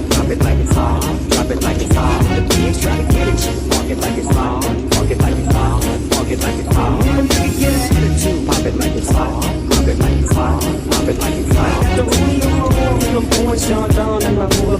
Drop it like it's hot. Drop it like it's hot. The pigs try to get at you. Walk it like it's hot. Walk it like it's hot. Walk it like it's hot. The nigga get an attitude. Pop it like it's hot. Pop it like it's hot. Pop it like it's hot. The boys down and my boy